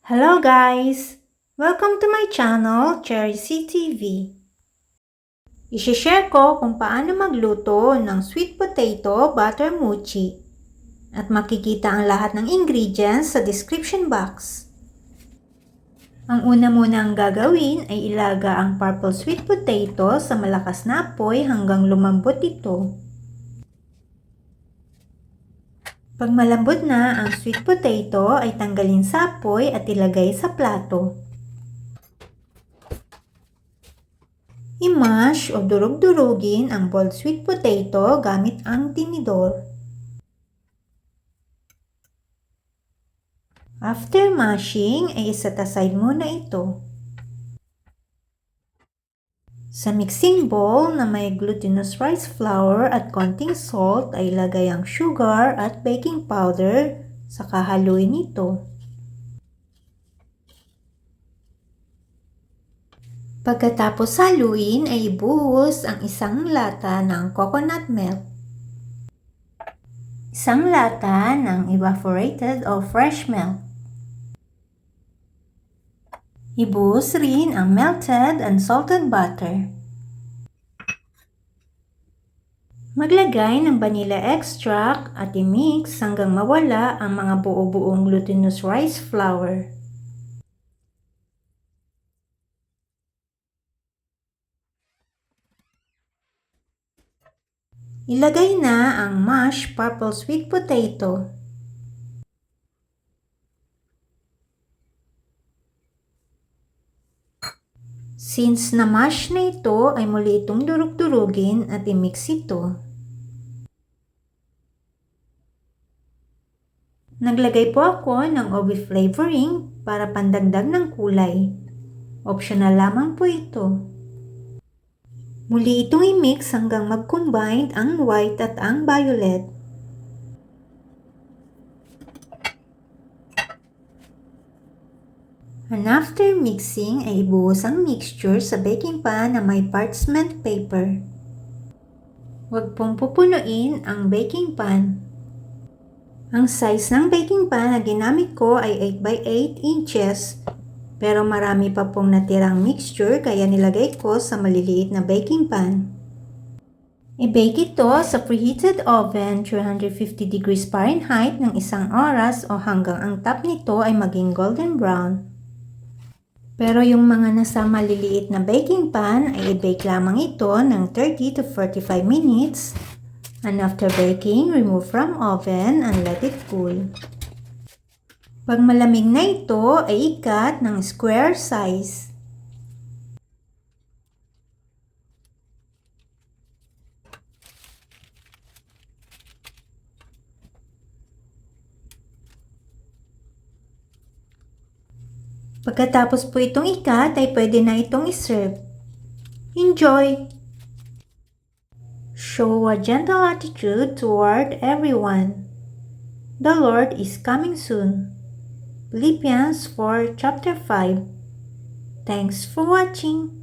Hello guys! Welcome to my channel, Cherry C TV. I-share ko kung paano magluto ng sweet potato butter mochi. At makikita ang lahat ng ingredients sa description box. Ang una munang gagawin ay ilaga ang purple sweet potato sa malakas na apoy hanggang lumambot ito. Pag malambot na ang sweet potato ay tanggalin sa apoy at ilagay sa plato. I-mash o durug-durugin ang boiled sweet potato gamit ang tinidor. After mashing ay iset aside muna ito. Sa mixing bowl na may glutinous rice flour at konting salt ay ilagay ang sugar at baking powder saka haluin ito. Pagkatapos haluin ay ibuhos ang isang lata ng coconut milk. Isang lata ng evaporated o fresh milk. Ibuhos rin ang melted and salted butter. Maglagay ng vanilla extract at i-mix hanggang mawala ang mga buo-buong glutinous rice flour. Ilagay na ang mashed purple sweet potato. Since na-mash na ito, ay muli itong durug-durugin at i-mix ito. Naglagay po ako ng OB flavoring para pandagdag ng kulay. Optional lamang po ito. Muli itong i-mix hanggang mag-combine ang white at ang violet. And after mixing ay ibuhos ang mixture sa baking pan na may parchment paper. Huwag pong pupunuin ang baking pan. Ang size ng baking pan na ginamit ko ay 8 x 8 inches. Pero marami pa pong natirang mixture kaya nilagay ko sa maliliit na baking pan. I-bake ito sa preheated oven 350 degrees Fahrenheit ng 1 oras o hanggang ang top nito ay maging golden brown. Pero yung mga nasa maliliit na baking pan ay i-bake lamang ito ng 30 to 45 minutes. And after baking, remove from oven and let it cool. Pag malamig na ito ay i-cut ng square size. Pagkatapos po itong i-cut ay pwede na itong i-serve. Enjoy! Show a gentle attitude toward everyone. The Lord is coming soon. Philippians 4 chapter 5. Thanks for watching.